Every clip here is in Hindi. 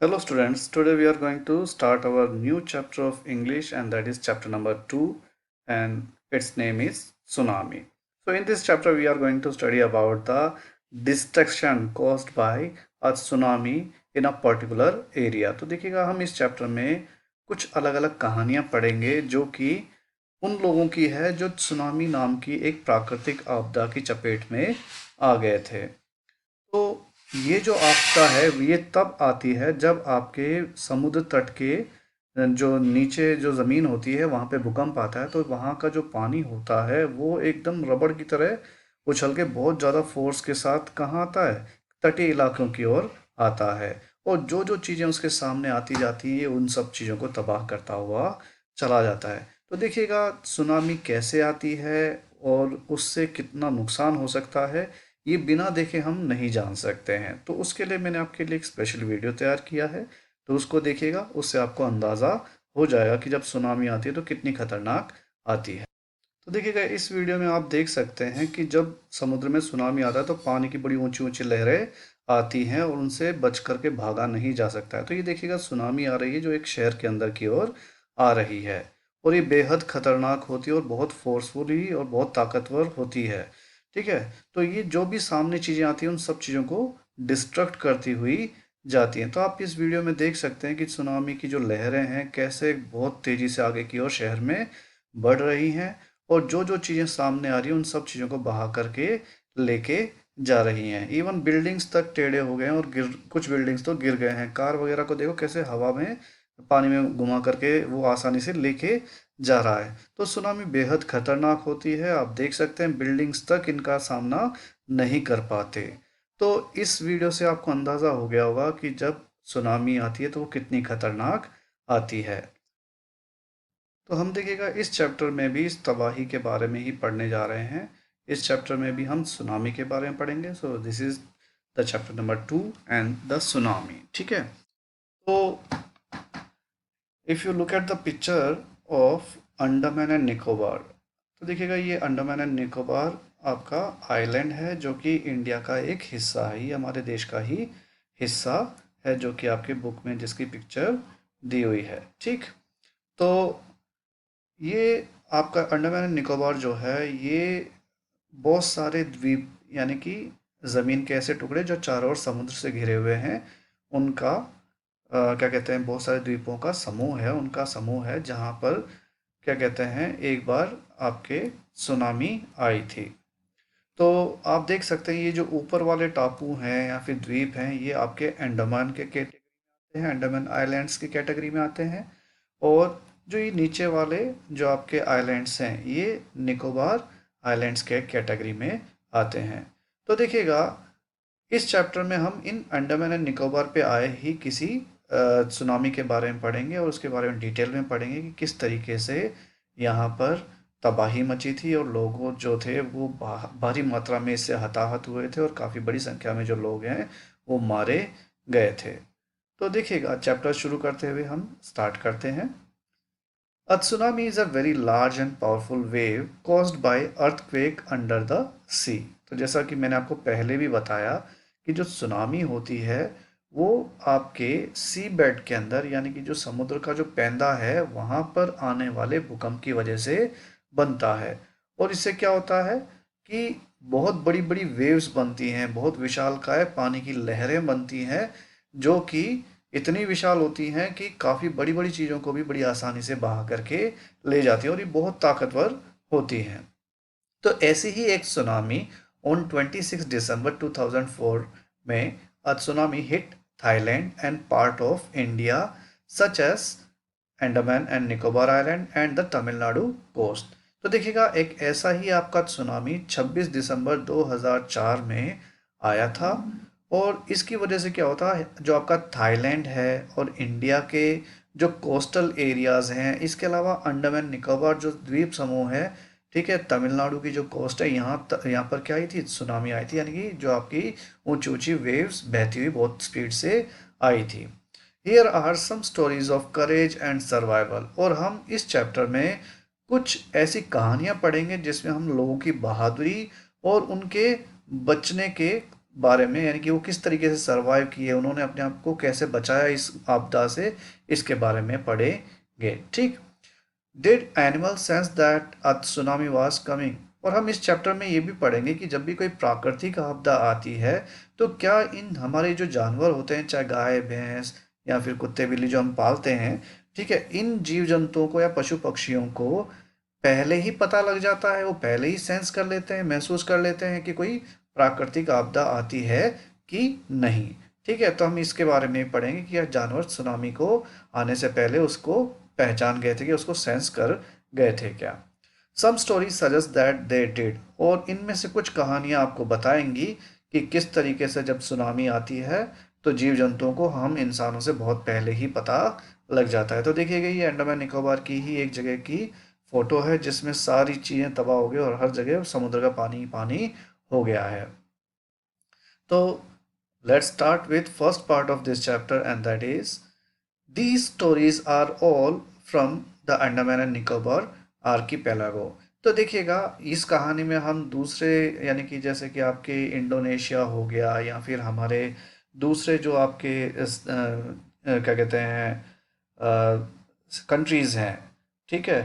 Hello students, today we are going to start our new chapter of English and that is chapter number 2 and its name is Tsunami. So in this chapter we are going to study about the destruction caused by a tsunami in a particular area. तो देखिएगा हम इस चैप्टर में कुछ अलग अलग कहानियां पढ़ेंगे जो कि उन लोगों की है जो सुनामी नाम की एक प्राकृतिक आपदा की चपेट में आ गए थे। तो ये जो आपदा है ये तब आती है जब आपके समुद्र तट के जो नीचे जो ज़मीन होती है वहाँ पे भूकंप आता है, तो वहाँ का जो पानी होता है वो एकदम रबड़ की तरह उछल के बहुत ज़्यादा फोर्स के साथ कहाँ आता है, तटीय इलाकों की ओर आता है। और जो जो चीज़ें उसके सामने आती जाती है उन सब चीज़ों को तबाह करता हुआ चला जाता है। तो देखिएगा सुनामी कैसे आती है और उससे कितना नुकसान हो सकता है ये बिना देखे हम नहीं जान सकते हैं। तो उसके लिए मैंने आपके लिए एक स्पेशल वीडियो तैयार किया है, तो उसको देखिएगा, उससे आपको अंदाज़ा हो जाएगा कि जब सुनामी आती है तो कितनी खतरनाक आती है। तो देखिएगा इस वीडियो में आप देख सकते हैं कि जब समुद्र में सुनामी आता है तो पानी की बड़ी ऊंची ऊंची लहरें आती हैं और उनसे बच करके भागा नहीं जा सकता है। तो ये देखिएगा सुनामी आ रही है जो एक शहर के अंदर की ओर आ रही है और ये बेहद खतरनाक होती है और बहुत फोर्सफुली और बहुत ताकतवर होती है। ठीक है, तो ये जो भी सामने चीज़ें आती हैं उन सब चीज़ों को डिस्ट्रक्ट करती हुई जाती हैं। तो आप इस वीडियो में देख सकते हैं कि सुनामी की जो लहरें हैं कैसे बहुत तेज़ी से आगे की ओर शहर में बढ़ रही हैं और जो जो चीज़ें सामने आ रही हैं उन सब चीज़ों को बहा करके लेके जा रही हैं। इवन बिल्डिंग्स तक टेढ़े हो गए हैं और गिर कुछ बिल्डिंग्स तो गिर गए हैं। कार वगैरह को देखो कैसे हवा में पानी में घुमा करके वो आसानी से लेके जा रहा है। तो सुनामी बेहद खतरनाक होती है, आप देख सकते हैं बिल्डिंग्स तक इनका सामना नहीं कर पाते। तो इस वीडियो से आपको अंदाज़ा हो गया होगा कि जब सुनामी आती है तो वो कितनी खतरनाक आती है। तो हम देखिएगा इस चैप्टर में भी इस तबाही के बारे में ही पढ़ने जा रहे हैं। इस चैप्टर में भी हम सुनामी के बारे में पढ़ेंगे। So this is the chapter number 2 and the tsunami. ठीक है, तो if you look at the picture of Andaman and Nicobar, तो देखिएगा ये अंडमान एंड निकोबार आपका आइलैंड है जो कि इंडिया का एक हिस्सा है, ये हमारे देश का ही हिस्सा है जो कि आपके बुक में जिसकी पिक्चर दी हुई है। ठीक, तो ये आपका अंडमान एंड निकोबार जो है ये बहुत सारे द्वीप यानी कि ज़मीन के ऐसे टुकड़े जो चारों ओर समुद्र से घिरे हुए हैं उनका क्या कहते हैं, बहुत सारे द्वीपों का समूह है, उनका समूह है जहाँ पर क्या कहते हैं एक बार आपके सुनामी आई थी। तो आप देख सकते हैं ये जो ऊपर वाले टापू हैं या फिर द्वीप हैं ये आपके अंडमान के कैटेगरी में आते हैं, अंडमान आइलैंड्स की कैटेगरी में आते हैं। और जो ये नीचे वाले जो आपके आइलैंड्स हैं ये निकोबार आइलैंड्स के कैटेगरी में आते हैं। तो देखिएगा इस चैप्टर में हम इन अंडमान एंड निकोबार पे आए ही किसी सुनामी के बारे में पढ़ेंगे और उसके बारे में डिटेल में पढ़ेंगे कि किस तरीके से यहाँ पर तबाही मची थी और लोगों जो थे वो भारी मात्रा में इससे हताहत हुए थे और काफ़ी बड़ी संख्या में जो लोग हैं वो मारे गए थे। तो देखिएगा चैप्टर शुरू करते हुए हम स्टार्ट करते हैं। A tsunami is a very large and powerful wave caused by earthquake under the sea। तो जैसा कि मैंने आपको पहले भी बताया कि जो सुनामी होती है वो आपके सी बेड के अंदर यानी कि जो समुद्र का जो पैंदा है वहाँ पर आने वाले भूकंप की वजह से बनता है। और इससे क्या होता है कि बहुत बड़ी बड़ी वेव्स बनती हैं, बहुत विशालकाय पानी की लहरें बनती हैं जो कि इतनी विशाल होती हैं कि काफ़ी बड़ी बड़ी चीज़ों को भी बड़ी आसानी से बहा करके ले जाती हैं और ये बहुत ताकतवर होती हैं। तो ऐसी ही एक सुनामी ऑन 26 दिसंबर 2004 में a tsunami hit Thailand and part of India such as Andaman and Nicobar island and the Tamil Nadu coast. तो देखिएगा एक ऐसा ही आपका सुनामी 26 दिसंबर 2004 में आया था और इसकी वजह से क्या होता है जो आपका थाईलैंड है और इंडिया के जो कोस्टल एरियाज़ हैं, इसके अलावा अंडमान निकोबार जो द्वीप समूह है, ठीक है, तमिलनाडु की जो कोस्ट है यहाँ पर क्या आई थी, सुनामी आई थी, यानी कि जो आपकी ऊंची ऊंची वेव्स बहती हुई बहुत स्पीड से आई थी। Here are some stories of courage and survival. और हम इस चैप्टर में कुछ ऐसी कहानियां पढ़ेंगे जिसमें हम लोगों की बहादुरी और उनके बचने के बारे में, यानी कि वो किस तरीके से सरवाइव किए, उन्होंने अपने आप को कैसे बचाया इस आपदा से, इसके बारे में पढ़ेंगे। ठीक। Did animal sense that a tsunami was coming. और हम इस चैप्टर में ये भी पढ़ेंगे कि जब भी कोई प्राकृतिक आपदा आती है तो क्या इन हमारे जो जानवर होते हैं, चाहे गाय भैंस या फिर कुत्ते बिल्ली जो हम पालते हैं, ठीक है, इन जीव जंतुओं को या पशु पक्षियों को पहले ही पता लग जाता है, वो पहले ही सेंस कर लेते हैं, महसूस कर लेते हैं कि कोई प्राकृतिक आपदा आती है कि नहीं। ठीक है, तो हम इसके बारे में पढ़ेंगे कि यह जानवर सुनामी को आने से पहले उसको पहचान गए थे, कि उसको सेंस कर गए थे क्या। Some story suggest that they did. और इनमें से कुछ कहानियां आपको बताएंगी कि किस तरीके से जब सुनामी आती है तो जीव जंतुओं को हम इंसानों से बहुत पहले ही पता लग जाता है। तो देखिएगा ये अंडमान निकोबार की ही एक जगह की फोटो है जिसमें सारी चीजें तबाह हो गई और हर जगह समुद्र का पानी ही पानी हो गया है। तो let's start with first part of this chapter, and that is these stories are all from the Andaman and Nicobar archipelago। तो देखिएगा इस कहानी में हम दूसरे, यानी कि जैसे कि आपके इंडोनेशिया हो गया या फिर हमारे दूसरे जो आपके क्या कहते हैं कंट्रीज़ हैं, ठीक है,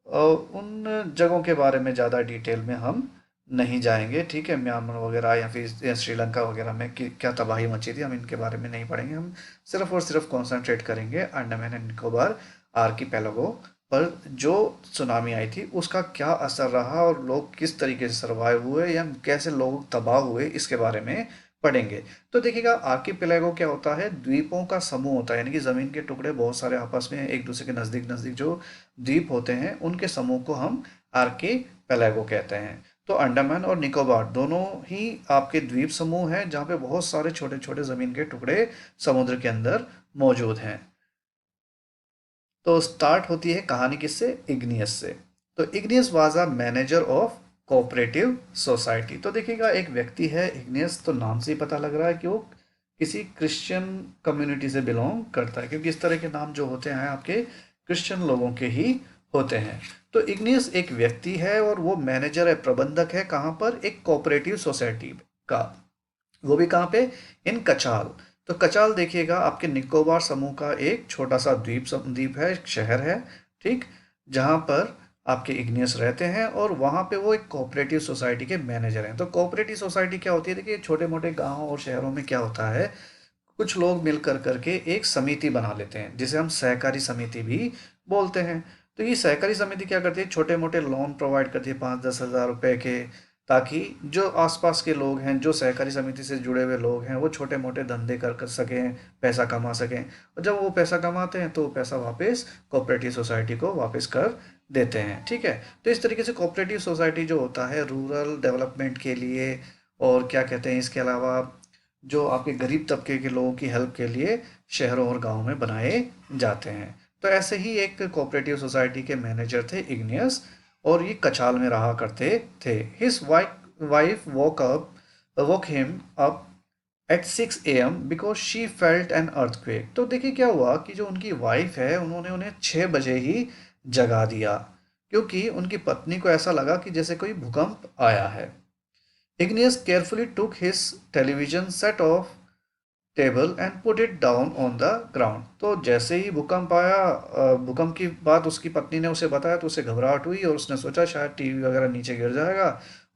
उन जगहों के बारे में ज़्यादा डिटेल में हम नहीं जाएंगे। ठीक है, म्यांमार वगैरह या फिर श्रीलंका वगैरह में क्या तबाही मची थी, हम इनके बारे में नहीं पढ़ेंगे। हम सिर्फ और सिर्फ कॉन्सेंट्रेट करेंगे अंडमान एंड निकोबार आर्कीपेलागो पर। जो सुनामी आई थी उसका क्या असर रहा और लोग किस तरीके से सर्वाइव हुए या कैसे लोग तबाह हुए, इसके बारे में पढ़ेंगे। तो देखिएगा आर्कीपेलागो क्या होता है, द्वीपों का समूह होता है, यानी कि ज़मीन के टुकड़े बहुत सारे आपस में एक दूसरे के नज़दीक नज़दीक जो द्वीप होते हैं उनके समूह को हम आर्कीपेलागो कहते हैं। तो अंडमान और निकोबार दोनों ही आपके द्वीप समूह हैं जहाँ पे बहुत सारे छोटे छोटे ज़मीन के टुकड़े समुद्र के अंदर मौजूद हैं। तो स्टार्ट होती है कहानी किससे, इग्नियस से। तो igneous was a manager of cooperative society. तो देखिएगा एक व्यक्ति है इग्नियस, तो नाम से ही पता लग रहा है कि वो किसी क्रिश्चियन कम्युनिटी से बिलोंग करता है, क्योंकि इस तरह के नाम जो होते हैं आपके क्रिश्चियन लोगों के ही होते हैं। तो इग्नियस एक व्यक्ति है और वो मैनेजर है, प्रबंधक है, कहाँ पर, एक कोऑपरेटिव सोसाइटी का। वो भी कहाँ पे, इन कचाल। तो कचाल देखिएगा आपके निकोबार समूह का एक छोटा सा द्वीप है, एक शहर है, ठीक, जहाँ पर आपके इग्नियस रहते हैं और वहाँ पे वो एक कोऑपरेटिव सोसाइटी के मैनेजर हैं। तो कोऑपरेटिव सोसाइटी क्या होती है, देखिए छोटे मोटे गाँव और शहरों में क्या होता है, कुछ लोग मिल कर करके एक समिति बना लेते हैं जिसे हम सहकारी समिति भी बोलते हैं। तो ये सहकारी समिति क्या करती है, छोटे मोटे लोन प्रोवाइड करती है 5-10 हज़ार रुपए के, ताकि जो आसपास के लोग हैं, जो सहकारी समिति से जुड़े हुए लोग हैं, वो छोटे मोटे धंधे कर सकें, पैसा कमा सकें। और जब वो पैसा कमाते हैं तो वो पैसा वापस कोऑपरेटिव सोसाइटी को वापस कर देते हैं। ठीक है, तो इस तरीके से कोऑपरेटिव सोसाइटी जो होता है रूरल डेवलपमेंट के लिए, और क्या कहते हैं इसके अलावा जो आपके गरीब तबके के लोगों की हेल्प के लिए शहरों और गांवों में बनाए जाते हैं। तो ऐसे ही एक कोऑपरेटिव सोसाइटी के मैनेजर थे इग्नियस, और ये कचाल में रहा करते थे। His wife woke him up at 6 AM because she felt an earthquake. तो देखिए क्या हुआ कि जो उनकी वाइफ है उन्होंने उन्हें 6 बजे ही जगा दिया, क्योंकि उनकी पत्नी को ऐसा लगा कि जैसे कोई भूकंप आया है। Igneous carefully took his television set off table and put it down on the ground। तो जैसे ही भूकंप आया, भूकंप की बात उसकी पत्नी ने उसे बताया तो उसे घबराहट हुई और उसने सोचा शायद टीवी वगैरह नीचे गिर जाएगा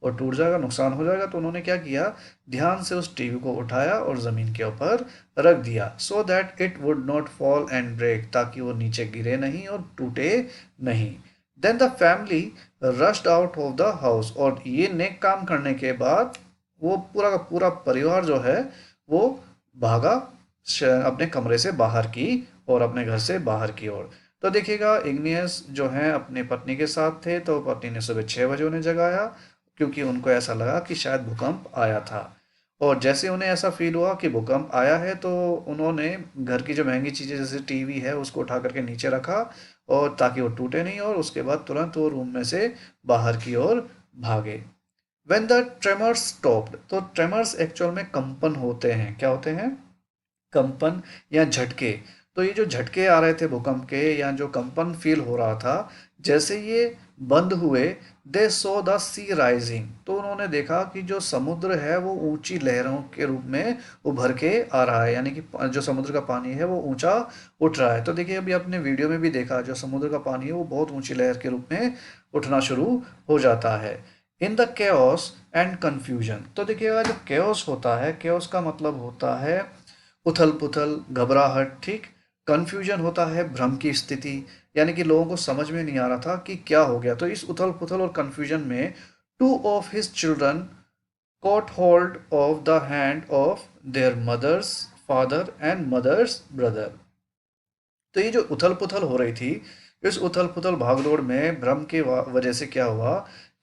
और टूट जाएगा, नुकसान हो जाएगा। तो उन्होंने क्या किया, ध्यान से उस टीवी को उठाया और ज़मीन के ऊपर रख दिया, so that it would not fall and break, ताकि वो नीचे गिरे नहीं और टूटे नहीं। Then the family rushed out of the house. और ये नेक काम करने के बाद वो पूरा का पूरा परिवार जो है वो भागा अपने कमरे से बाहर की और अपने घर से बाहर की ओर। तो देखिएगा इग्नियस जो है अपनी पत्नी के साथ थे, तो पत्नी ने सुबह 6 बजे उन्हें जगाया, क्योंकि उनको ऐसा लगा कि शायद भूकंप आया था। और जैसे उन्हें ऐसा फील हुआ कि भूकंप आया है तो उन्होंने घर की जो महंगी चीज़ें जैसे टीवी है उसको उठा करके नीचे रखा, और ताकि वो टूटे नहीं, और उसके बाद तुरंत वो रूम में से बाहर की ओर भागे। When the tremors stopped. तो ट्रेमर्स एक्चुअल में कंपन होते हैं, क्या होते हैं, कंपन या झटके। तो ये जो झटके आ रहे थे भूकंप के या जो कंपन फील हो रहा था, जैसे ये बंद हुए, दे सो द सी राइजिंग, तो उन्होंने देखा कि जो समुद्र है वो ऊंची लहरों के रूप में उभर के आ रहा है, यानी कि जो समुद्र का पानी है वो ऊंचा उठ रहा है। तो देखिए अभी आपने वीडियो में भी देखा, जो समुद्र का पानी है वो बहुत ऊंची लहर के रूप में उठना शुरू हो जाता है। In the chaos and confusion, तो देखिएगा जो केओस होता है, केओस का मतलब होता है उथल पुथल, घबराहट, ठीक। कंफ्यूजन होता है भ्रम की स्थिति, यानी कि लोगों को समझ में नहीं आ रहा था कि क्या हो गया। तो इस उथल पुथल और कंफ्यूजन में two of his children caught hold of the hand of their mother's father and mother's brother। तो ये जो उथल पुथल हो रही थी, इस उथल पुथल भागदौड़ में भ्रम के वजह से क्या हुआ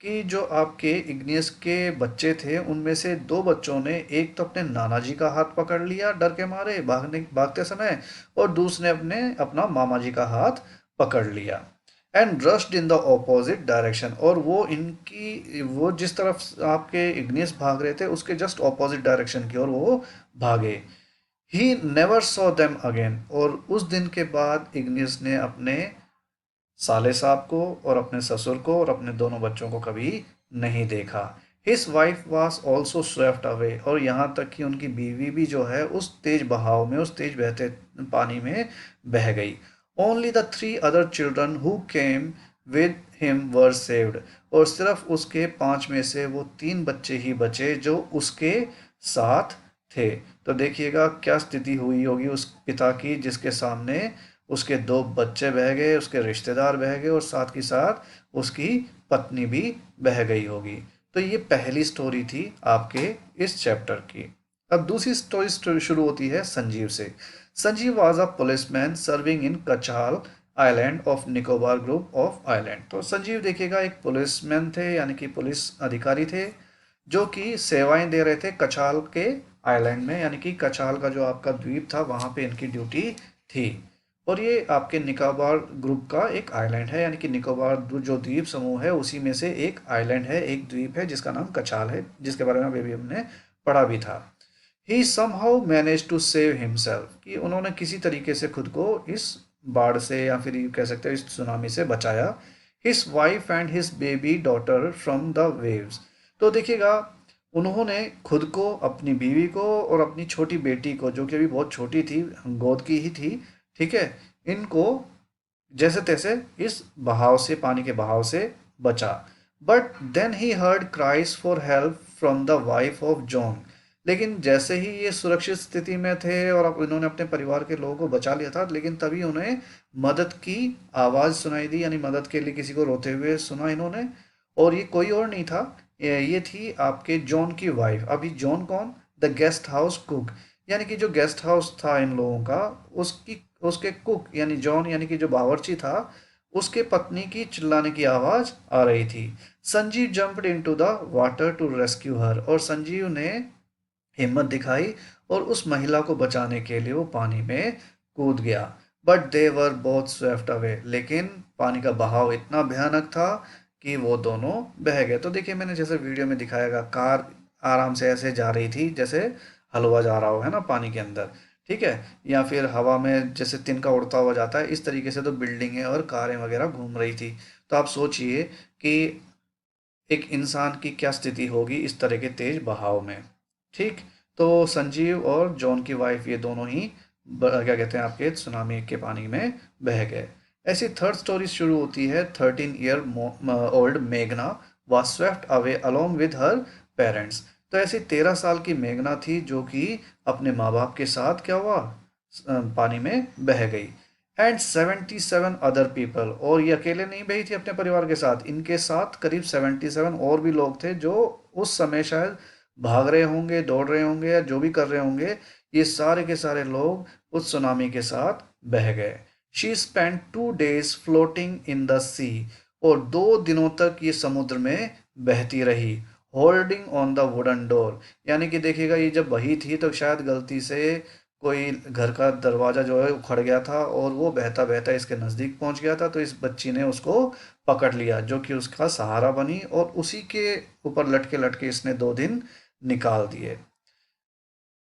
कि जो आपके इग्नियस के बच्चे थे उनमें से दो बच्चों ने एक तो अपने नाना जी का हाथ पकड़ लिया डर के मारे भागते समय, और दूसरे अपने अपना मामा जी का हाथ पकड़ लिया। And rushed in the opposite direction, और वो जिस तरफ आपके इग्नियस भाग रहे थे उसके जस्ट ऑपोजिट डायरेक्शन की ओर वो भागे। He never saw them again, और उस दिन के बाद इग्नियस ने अपने साले साहब को और अपने ससुर को और अपने दोनों बच्चों को कभी नहीं देखा। His wife was also Swift away, और यहाँ तक कि उनकी बीवी भी जो है उस तेज बहाव में, उस तेज बहते पानी में बह गई। Only the three other children who came with him were saved, और सिर्फ उसके पांच में से वो तीन बच्चे ही बचे जो उसके साथ थे। तो देखिएगा क्या स्थिति हुई होगी उस पिता की, जिसके सामने उसके दो बच्चे बह गए, उसके रिश्तेदार बह गए और साथ ही साथ उसकी पत्नी भी बह गई होगी। तो ये पहली स्टोरी थी आपके इस चैप्टर की। अब दूसरी स्टोरी शुरू होती है संजीव से। Sanjeev was a policeman serving in Kachal island of Nicobar group of island. तो संजीव देखिएगा एक पुलिसमैन थे, यानी कि पुलिस अधिकारी थे, जो कि सेवाएं दे रहे थे कचाल के आइलैंड में, यानी कि कचाल का जो आपका द्वीप था वहां पे इनकी ड्यूटी थी। और ये आपके निकोबार ग्रुप का एक आइलैंड है, यानी कि निकोबार जो द्वीप समूह है उसी में से एक आइलैंड है, एक द्वीप है जिसका नाम कचाल है, जिसके बारे में अभी हमने पढ़ा भी था। He somehow manage to save himself, कि उन्होंने किसी तरीके से खुद को इस बाढ़ से या फिर कह सकते हैं इस सुनामी से बचाया। His wife and his baby daughter from the waves, तो देखिएगा उन्होंने खुद को, अपनी बीवी को और अपनी छोटी बेटी को, जो कि अभी बहुत छोटी थी, गोद की ही थी, ठीक है, इनको जैसे तैसे इस बहाव से, पानी के बहाव से बचा। But then he heard cries for help from the wife of John, लेकिन जैसे ही ये सुरक्षित स्थिति में थे और अब इन्होंने अपने परिवार के लोगों को बचा लिया था, लेकिन तभी उन्हें मदद की आवाज़ सुनाई दी, यानी मदद के लिए किसी को रोते हुए सुना इन्होंने। और ये कोई और नहीं था, ये थी आपके जॉन की वाइफ। अभी जॉन कौन? द गेस्ट हाउस कुक, यानी कि जो गेस्ट हाउस था इन लोगों का, उसकी उसके कुक यानी जॉन, यानी कि जो बावर्ची था, उसके पत्नी की चिल्लाने की आवाज आ रही थी। Sanjeev jumped into the water to rescue her, और संजीव ने हिम्मत दिखाई और उस महिला को बचाने के लिए वो पानी में कूद गया। But they were both Swift away, लेकिन पानी का बहाव इतना भयानक था कि वो दोनों बह गए। तो देखिए मैंने जैसे वीडियो में दिखाया गया, कार आराम से ऐसे जा रही थी जैसे हलवा जा रहा हो, है ना, पानी के अंदर, ठीक है, या फिर हवा में जैसे तिनका उड़ता हुआ जाता है, इस तरीके से तो बिल्डिंगें और कारें वगैरह घूम रही थी। तो आप सोचिए कि एक इंसान की क्या स्थिति होगी इस तरह के तेज बहाव में, ठीक। तो संजीव और जॉन की वाइफ ये दोनों ही क्या कहते हैं आपके सुनामी के पानी में बह गए। ऐसी थर्ड स्टोरी शुरू होती है। 13 ईयर ओल्ड मेघना was swept away along with her parents. तो ऐसी 13 साल की मेघना थी जो कि अपने माँ बाप के साथ क्या हुआ, पानी में बह गई। एंड 77 अदर पीपल, और ये अकेले नहीं बही थी अपने परिवार के साथ, इनके साथ करीब 77 और भी लोग थे जो उस समय शायद भाग रहे होंगे, दौड़ रहे होंगे या जो भी कर रहे होंगे। ये सारे के सारे लोग उस सुनामी के साथ बह गए। She spend 2 days floating in the sea, और 2 दिनों तक ये समुद्र में बहती रही। Holding on the wooden door, यानी कि देखिएगा ये जब बही थी तो शायद गलती से कोई घर का दरवाजा जो है उखड़ गया था और वो बहता बहता इसके नज़दीक पहुंच गया था, तो इस बच्ची ने उसको पकड़ लिया जो कि उसका सहारा बनी, और उसी के ऊपर लटके लटके इसने 2 दिन निकाल दिए।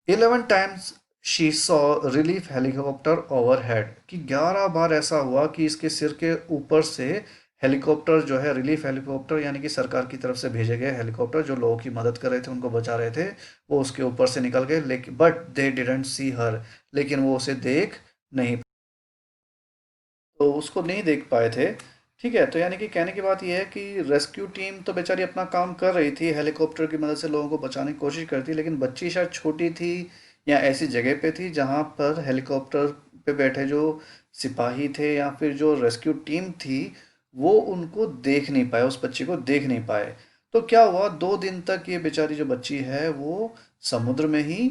11 times she saw relief helicopter overhead, कि 11 बार ऐसा हुआ कि इसके सिर के ऊपर से हेलीकॉप्टर जो है, रिलीफ हेलीकॉप्टर यानी कि सरकार की तरफ से भेजे गए हेलीकॉप्टर जो लोगों की मदद कर रहे थे, उनको बचा रहे थे, वो उसके ऊपर से निकल गए, लेकिन बट दे डिडंट सी हर, लेकिन वो उसे देख नहीं, तो उसको नहीं देख पाए थे। ठीक है, तो यानी कि कहने की बात यह है कि रेस्क्यू टीम तो बेचारी अपना काम कर रही थी, हेलीकॉप्टर की मदद से लोगों को बचाने की कोशिश करती, लेकिन बच्ची शायद छोटी थी या ऐसी जगह पे थी जहाँ पर हेलीकॉप्टर पे बैठे जो सिपाही थे या फिर जो रेस्क्यू टीम थी, वो उनको देख नहीं पाए, उस बच्ची को देख नहीं पाए। तो क्या हुआ, 2 दिन तक ये बेचारी जो बच्ची है वो समुद्र में ही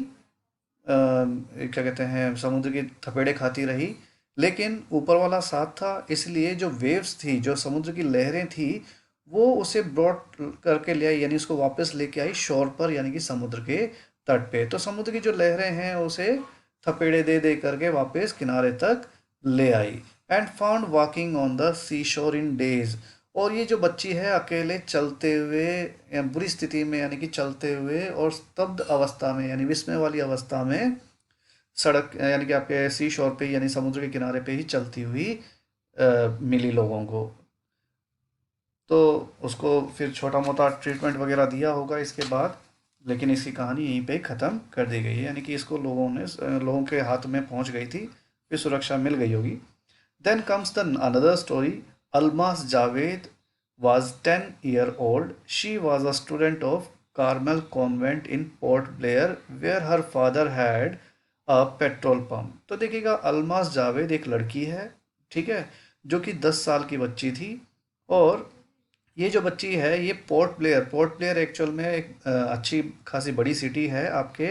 क्या कहते हैं, समुद्र की थपेड़े खाती रही। लेकिन ऊपर वाला साथ था, इसलिए जो वेव्स थी, जो समुद्र की लहरें थी, वो उसे ब्रॉड करके ले आई, यानी उसको वापस लेके आई शोर पर, यानी कि समुद्र के तट पे। तो समुद्र की जो लहरें हैं उसे थपेड़े दे दे करके वापस किनारे तक ले आई। And found walking on the sea shore in days. और ये जो बच्ची है अकेले चलते हुए, या बुरी स्थिति में यानी कि चलते हुए और स्तब्ध अवस्था में यानी विस्मय वाली अवस्था में, सड़क यानी कि आपके सी शोर पे यानी समुद्र के किनारे पे ही चलती हुई मिली लोगों को। तो उसको फिर छोटा मोटा ट्रीटमेंट वगैरह दिया होगा इसके बाद, लेकिन इसकी कहानी यहीं पे ख़त्म कर दी गई है, यानी कि इसको लोगों के हाथ में पहुंच गई थी, फिर सुरक्षा मिल गई होगी। Then comes the another story. Almas Javed was 10 year old. She was a student of Carmel Convent in Port Blair where her father had a petrol pump. तो देखिएगा, अलमास जावेद एक लड़की है, ठीक है, जो कि 10 साल की बच्ची थी। और ये जो बच्ची है ये पोर्ट ब्लेयर एक्चुअल में एक अच्छी खासी बड़ी सिटी है आपके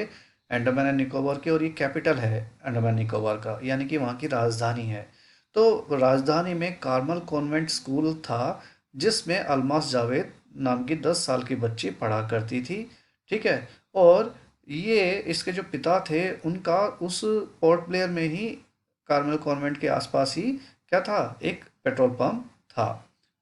अंडमान एंड निकोबार की, और ये कैपिटल है अंडमान निकोबार का, यानी कि वहाँ की राजधानी है। तो राजधानी में कार्मल कॉन्वेंट स्कूल था, जिसमें अलमास जावेद नाम की 10 साल की बच्ची पढ़ा करती थी। ठीक है, और ये इसके जो पिता थे उनका उस पोर्ट ब्लेयर में ही, कार्मल कॉन्वेंट के आसपास ही क्या था, एक पेट्रोल पंप था।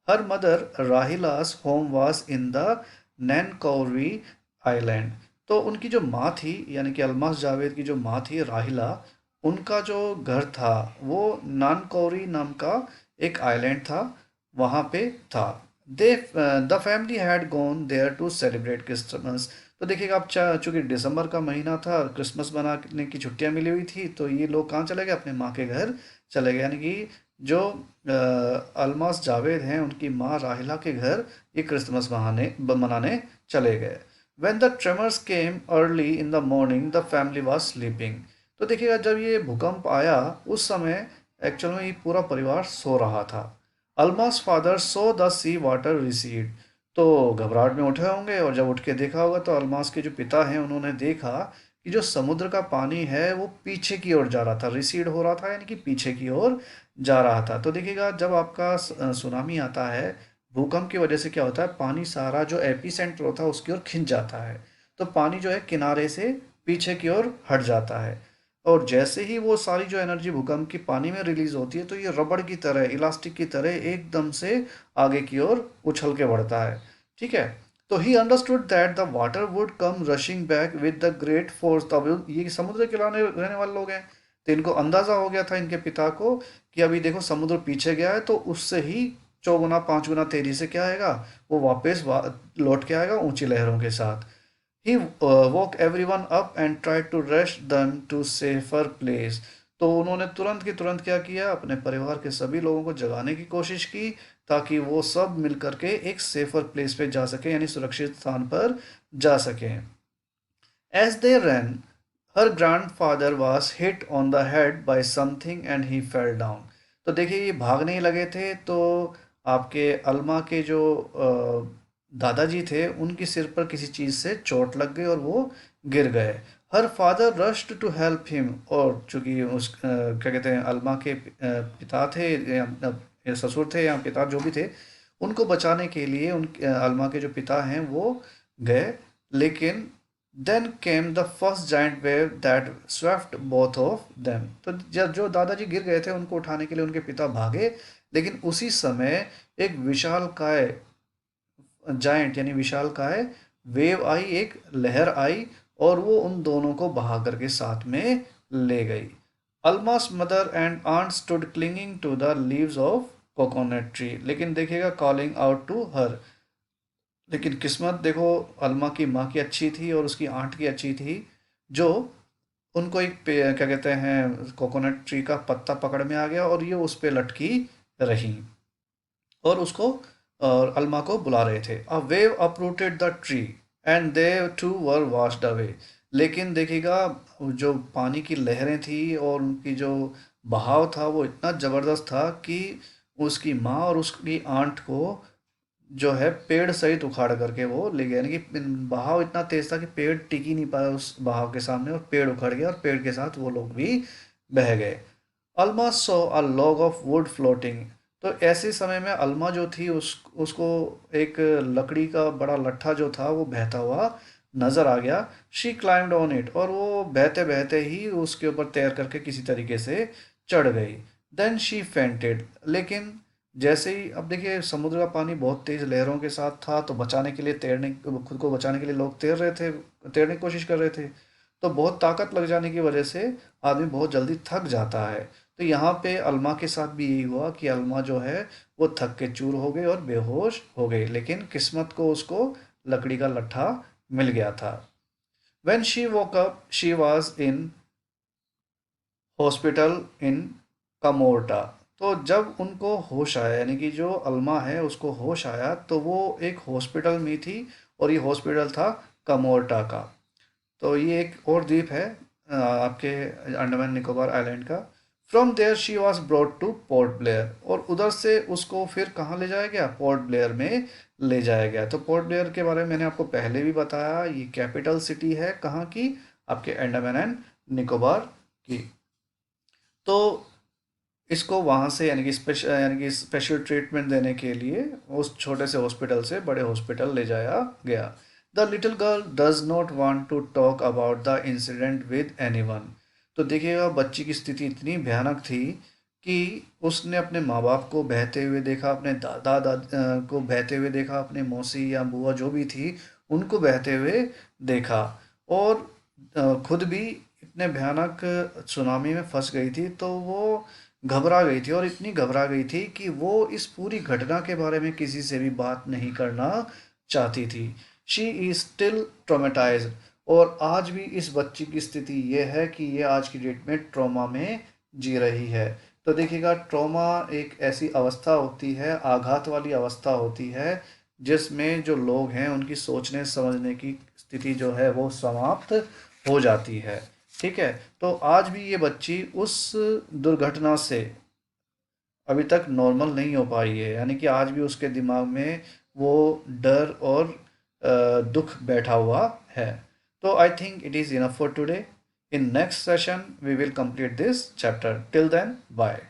हर मदर राहिलास होम वास इन द नैनकौरी आइलैंड। तो उनकी जो माँ थी, यानी कि अलमास जावेद की जो माँ थी राहिला, उनका जो घर था वो नानकौरी नाम का एक आइलैंड था, वहाँ पे था। They the family had gone there to celebrate Christmas. तो देखिएगा, अब चूंकि दिसंबर का महीना था, क्रिसमस मनाने की छुट्टियां मिली हुई थी, तो ये लोग कहाँ चले गए, अपने माँ के घर चले गए, यानी कि जो अलमास जावेद हैं उनकी माँ राहिला के घर ये क्रिसमस मनाने चले गए। When the tremors came early in the morning, the family was sleeping. तो देखिएगा, जब ये भूकंप आया उस समय एक्चुअल में ये पूरा परिवार सो रहा था। Almas father saw the sea water recede. तो घबराहट में उठे होंगे, और जब उठ के देखा होगा तो अल्मास के जो पिता हैं उन्होंने देखा कि जो समुद्र का पानी है वो पीछे की ओर जा रहा था, रिसीड हो रहा था, यानी कि पीछे की ओर जा रहा था। तो देखिएगा, जब आपका सुनामी आता है, भूकंप की वजह से क्या होता है, पानी सारा जो एपी सेंटर होता है उसकी ओर खिंच जाता है, तो पानी जो है किनारे से पीछे की ओर हट जाता है। और जैसे ही वो सारी जो एनर्जी भूकंप की पानी में रिलीज होती है, तो ये रबड़ की तरह, इलास्टिक की तरह एकदम से आगे की ओर उछल के बढ़ता है। ठीक है, तो he understood that the water would come rushing back with the great force. तब ये समुद्र के किनारे रहने वाले लोग हैं, तो इनको अंदाजा हो गया था इनके पिता को कि अभी देखो समुद्र पीछे गया है, तो उससे ही 4 गुना 5 गुना तेजी से क्या आएगा, वो लौट के आएगा ऊंची लहरों के साथ। He woke everyone up and tried to rush them to safer place. तो उन्होंने तुरंत की तुरंत क्या किया, अपने परिवार के सभी लोगों को जगाने की कोशिश की, ताकि वो सब मिल करके एक सेफर प्लेस पे जा सके, यानी सुरक्षित स्थान पर जा सकें। As they ran, her grandfather was hit on the head by something and he fell down. तो देखिए, ये भागने ही लगे थे, तो आपके अल्मा के जो दादाजी थे उनके सिर पर किसी चीज़ से चोट लग गई और वो गिर गए। Her father rushed to help him. और चूंकि क्या कहते हैं, अल्मा के पिता थे या ससुर थे या पिता जो भी थे, उनको बचाने के लिए अल्मा के जो पिता हैं वो गए। लेकिन then came the first giant wave that swept both of them. तो जब जो दादाजी गिर गए थे उनको उठाने के लिए उनके पिता भागे, लेकिन उसी समय एक विशालकाय जायंट यानी विशालकाय वेव आई, एक लहर आई, और वो उन दोनों को बहा करके साथ में ले गई। Almas mother and aunt stood clinging to the leaves of coconut tree, लेकिन देखिएगा कॉलिंग आउट टू हर। लेकिन किस्मत देखो, अल्मा की माँ की अच्छी थी और उसकी आंट की अच्छी थी, जो उनको क्या कहते हैं, कोकोनट ट्री का पत्ता पकड़ में आ गया और ये उस पे लटकी रही और उसको और अल्मा को बुला रहे थे। A wave uprooted the tree and they too were washed away. लेकिन देखिएगा, जो पानी की लहरें थी और उनकी जो बहाव था वो इतना ज़बरदस्त था कि उसकी माँ और उसकी आंट को जो है पेड़ सहित उखाड़ करके वो ले गया। यानी कि बहाव इतना तेज था कि पेड़ टिक ही नहीं पाया उस बहाव के सामने और पेड़ उखड़ गया और पेड़ के साथ वो लोग भी बह गए। Alma saw a log of wood floating. तो ऐसे समय में अल्मा जो थी उसको एक लकड़ी का बड़ा लट्ठा जो था वो बहता हुआ नजर आ गया। शी क्लाइम्ड ऑन इट, और वो बहते बहते ही उसके ऊपर तैर करके किसी तरीके से चढ़ गई। Then she fainted. लेकिन जैसे ही, अब देखिए समुद्र का पानी बहुत तेज लहरों के साथ था, तो बचाने के लिए तैरने, खुद को बचाने के लिए लोग तैर रहे थे, तैरने की कोशिश कर रहे थे। तो बहुत ताकत लग जाने की वजह से आदमी बहुत जल्दी थक जाता है। तो यहाँ पे अल्मा के साथ भी यही हुआ कि अल्मा जो है वो थक के चूर हो गई और बेहोश हो गई, लेकिन किस्मत को उसको लकड़ी का लट्ठा मिल गया था। When she woke up, she was in hospital in Kamorta. तो जब उनको होश आया, यानी कि जो अल्मा है उसको होश आया, तो वो एक हॉस्पिटल में थी और ये हॉस्पिटल था कमोर्टा का। तो ये एक और द्वीप है आपके अंडमान निकोबार आइलैंड का। From there she was brought to Port Blair, और उधर से उसको फिर कहाँ ले जाया गया, पोर्ट ब्लेयर में ले जाया गया। तो पोर्ट ब्लेयर के बारे में मैंने आपको पहले भी बताया, ये कैपिटल सिटी है कहाँ की, आपके अंडमान एंड निकोबार की। तो इसको वहाँ से यानी कि स्पेशल ट्रीटमेंट देने के लिए उस छोटे से हॉस्पिटल से बड़े हॉस्पिटल ले जाया गया। The little girl does not want to talk about the incident with anyone. तो देखिएगा, बच्ची की स्थिति इतनी भयानक थी कि उसने अपने माँ बाप को बहते हुए देखा, अपने को बहते हुए देखा, अपने मौसी या बुआ जो भी थी उनको बहते हुए देखा, और खुद भी इतने भयानक सुनामी में फंस गई थी। तो वो घबरा गई थी, और इतनी घबरा गई थी कि वो इस पूरी घटना के बारे में किसी से भी बात नहीं करना चाहती थी। She is still traumatized. और आज भी इस बच्ची की स्थिति ये है कि ये आज की डेट में ट्रॉमा में जी रही है। तो देखिएगा, ट्रॉमा एक ऐसी अवस्था होती है, आघात वाली अवस्था होती है, जिसमें जो लोग हैं उनकी सोचने समझने की स्थिति जो है वो समाप्त हो जाती है। ठीक है। तो आज भी ये बच्ची उस दुर्घटना से अभी तक नॉर्मल नहीं हो पाई है, यानी कि आज भी उसके दिमाग में वो डर और दुख बैठा हुआ है। तो I think it is enough for today. In next session we will complete this chapter. Till then, bye.